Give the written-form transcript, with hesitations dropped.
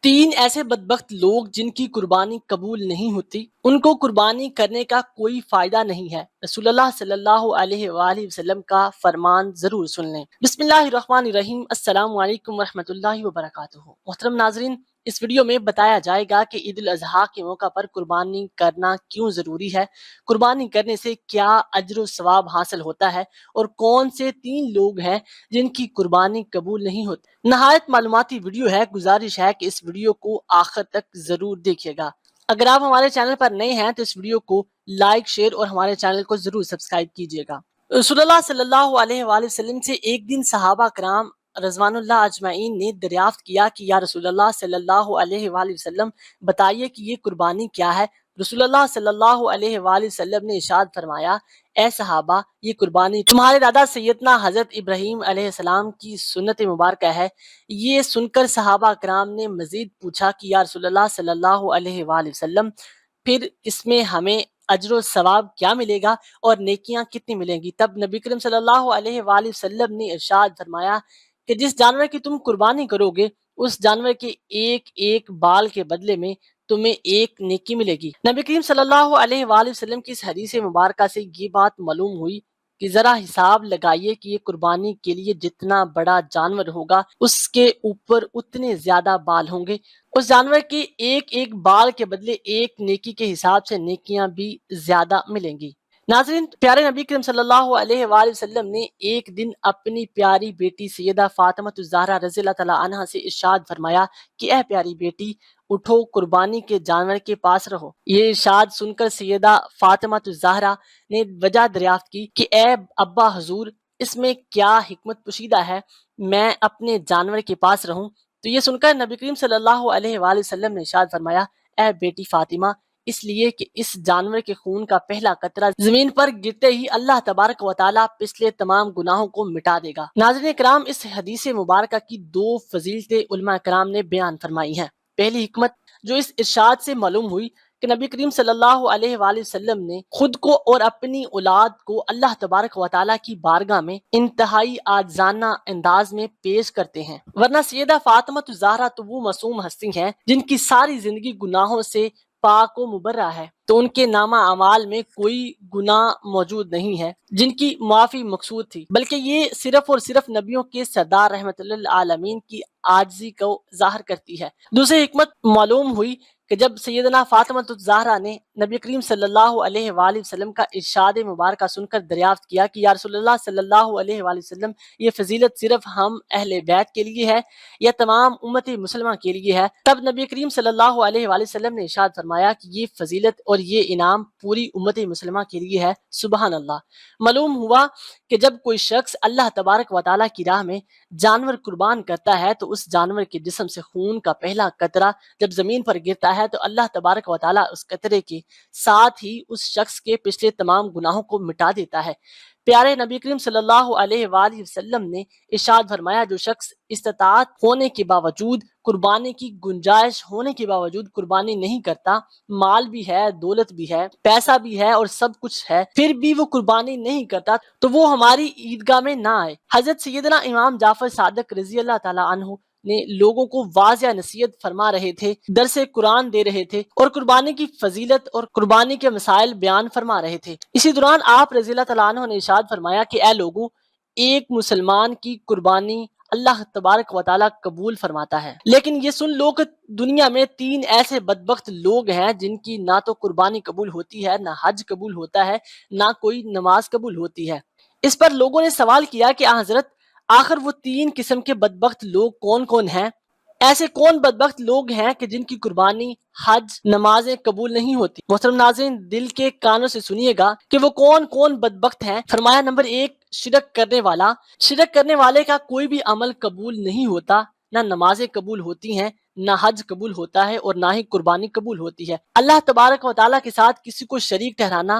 تین ایسے بدبخت لوگ جن کی قربانی قبول نہیں ہوتی، ان کو قربانی کرنے کا کوئی فائدہ نہیں ہے۔ رسول اللہ صلی اللہ علیہ وآلہ وسلم کا فرمان ضرور سن لیں۔ بسم اللہ الرحمن الرحیم۔ السلام علیکم ورحمۃ اللہ وبرکاتہ۔ محترم ناظرین، اس ویڈیو میں بتایا جائے گا کہ عید الاضحیٰ کے موقع پر قربانی کرنا کیوں ضروری ہے، قربانی کرنے سے کیا اجر و ثواب حاصل ہوتا ہے، اور کون سے تین لوگ ہیں جن کی قربانی قبول نہیں ہوتی۔ نہایت معلوماتی ویڈیو ہے، گزارش ہے کہ اس ویڈیو کو آخر تک ضرور دیکھیے گا۔ اگر آپ ہمارے چینل پر نئے ہیں تو اس ویڈیو کو لائک، شیئر اور ہمارے چینل کو ضرور سبسکرائب کیجیے گا۔ رسول اللہ صلی اللہ علیہ وآلہ وسلم سے ایک دن صحابہ کرام رضوان اللہ اجمعین نے دریافت کیا کہ یا رسول اللہ صلی اللہ علیہ وآلہ وسلم، بتائیے کہ یہ قربانی کیا ہے۔ رسول اللہ صلی اللہ علیہ وآلہ وسلم نے ارشاد فرمایا، اے صحابہ، یہ قربانی تمہارے دادا سیدنا حضرت ابراہیم علیہ السلام کی سنت مبارکہ ہے۔ یہ سن کر صحابہ کرام نے مزید پوچھا کہ یا رسول اللہ صلی اللہ علیہ وآلہ وسلم، پھر اس میں ہمیں اجر و ثواب کیا ملے گا اور نیکیاں کتنی ملیں گی؟ تب نبی کریم صلی اللہ علیہ وآلہ وسلم نے ارشاد فرمایا کہ جس جانور کی تم قربانی کرو گے، اس جانور کے ایک ایک بال کے بدلے میں تمہیں ایک نیکی ملے گی۔ نبی کریم صلی اللہ علیہ وآلہ وسلم کی اس حدیث مبارکہ سے یہ بات معلوم ہوئی کہ ذرا حساب لگائیے کہ یہ قربانی کے لیے جتنا بڑا جانور ہوگا، اس کے اوپر اتنے زیادہ بال ہوں گے۔ اس جانور کے ایک ایک بال کے بدلے ایک نیکی کے حساب سے نیکیاں بھی زیادہ ملیں گی۔ ناظرین، پیارے نبی کریم صلی اللہ علیہ وآلہ وسلم نے ایک دن اپنی پیاری بیٹی سیدہ فاطمہ الزہرا رضی اللہ تعالیٰ عنہا سے ارشاد فرمایا کہ اے پیاری بیٹی، اٹھو، قربانی کے جانور کے پاس رہو۔ یہ ارشاد سن کر سیدہ فاطمہ الزہرا نے وجہ دریافت کی کہ اے ابا حضور، اس میں کیا حکمت پوشیدہ ہے، میں اپنے جانور کے پاس رہوں؟ تو یہ سن کر نبی کریم صلی اللہ علیہ وآلہ وسلم نے ارشاد فرمایا، اے بیٹی فاطمہ، اس لیے کہ اس جانور کے خون کا پہلا قطرہ زمین پر گرتے ہی اللہ تبارک و تعالیٰ پچھلے تمام گناہوں کو مٹا دے گا۔ ناظرین کرام، اس حدیث مبارکہ کی دو فضیلتیں علماء کرام نے بیان فرمائی ہیں۔ پہلی حکمت جو اس ارشاد سے معلوم ہوئی کہ نبی کریم صلی اللہ علیہ وآلہ وسلم نے خود کو اور اپنی اولاد کو اللہ تبارک و تعالیٰ کی بارگاہ میں انتہائی عاجزانہ انداز میں پیش کرتے ہیں، ورنہ سیدہ فاطمہ الزہرا تو وہ معصوم ہستی ہیں جن کی ساری زندگی گناہوں سے پاک و مبرہ ہے، تو ان کے نامہ اعمال میں کوئی گناہ موجود نہیں ہے جن کی معافی مقصود تھی، بلکہ یہ صرف اور صرف نبیوں کے سردار رحمت للعالمین کی عاجزی کو ظاہر کرتی ہے۔ دوسری حکمت معلوم ہوئی کہ جب سیدنا فاطمہ الزہرا نے نبی کریم صلی اللہ علیہ وآلہ وسلم کا ارشاد مبارکہ سن کر دریافت کیا کہ یا رسول اللہ صلی اللہ علیہ وآلہ وسلم، یہ فضیلت صرف ہم اہل بیت کے لیے ہے یا تمام امت مسلمہ کے لیے ہے؟ تب نبی کریم صلی اللہ علیہ وآلہ وسلم نے ارشاد فرمایا کہ یہ فضیلت اور یہ انعام پوری امت مسلمہ کے لیے ہے۔ سبحان اللہ۔ معلوم ہوا کہ جب کوئی شخص اللہ تبارک و تعالیٰ کی راہ میں جانور قربان کرتا ہے تو اس جانور کے جسم سے خون کا پہلا قطرہ جب زمین پر گرتا ہے تو اللہ تبارک و تعالیٰ اس قطرے کے ساتھ ہی اس شخص کے پچھلے تمام گناہوں کو مٹا دیتا ہے۔ پیارے نبی کریم صلی اللہ علیہ وآلہ وسلم نے ارشاد فرمایا، جو شخص استطاعت ہونے کے باوجود، قربانی کی گنجائش ہونے کے باوجود قربانی نہیں کرتا، مال بھی ہے، دولت بھی ہے، پیسہ بھی ہے اور سب کچھ ہے، پھر بھی وہ قربانی نہیں کرتا، تو وہ ہماری عیدگاہ میں نہ آئے۔ حضرت سیدنا امام جعفر صادق رضی اللہ تعالیٰ عنہ نے لوگوں کو واضح نصیحت فرما رہے تھے، درس قرآن دے رہے تھے اور قربانی کی فضیلت اور قربانی کے مسائل بیان فرما رہے تھے۔ اسی دوران آپ رضی اللہ تعالیٰ عنہ نے ارشاد فرمایا کہ اے لوگوں، ایک مسلمان کی قربانی اللہ تبارک و تعالیٰ قبول فرماتا ہے، لیکن یہ سن لو کہ دنیا میں تین ایسے بدبخت لوگ ہیں جن کی نہ تو قربانی قبول ہوتی ہے، نہ حج قبول ہوتا ہے، نہ کوئی نماز قبول ہوتی ہے۔ اس پر لوگوں نے سوال کیا کہ حضرت، آخر وہ تین قسم کے بدبخت لوگ کون کون ہیں؟ ایسے کون بدبخت لوگ ہیں کہ جن کی قربانی، حج، نمازیں قبول نہیں ہوتی؟ محترم ناظرین، دل کے کانوں سے سنیے گا کہ وہ کون کون بدبخت ہیں۔ فرمایا، نمبر 1، شرک کرنے والا۔ شرک کرنے والے کا کوئی بھی عمل قبول نہیں ہوتا، نہ نمازیں قبول ہوتی ہیں، نہ حج قبول ہوتا ہے اور نہ ہی قربانی قبول ہوتی ہے۔ اللہ تبارک و تعالیٰ کے ساتھ کسی کو شریک ٹھہرانا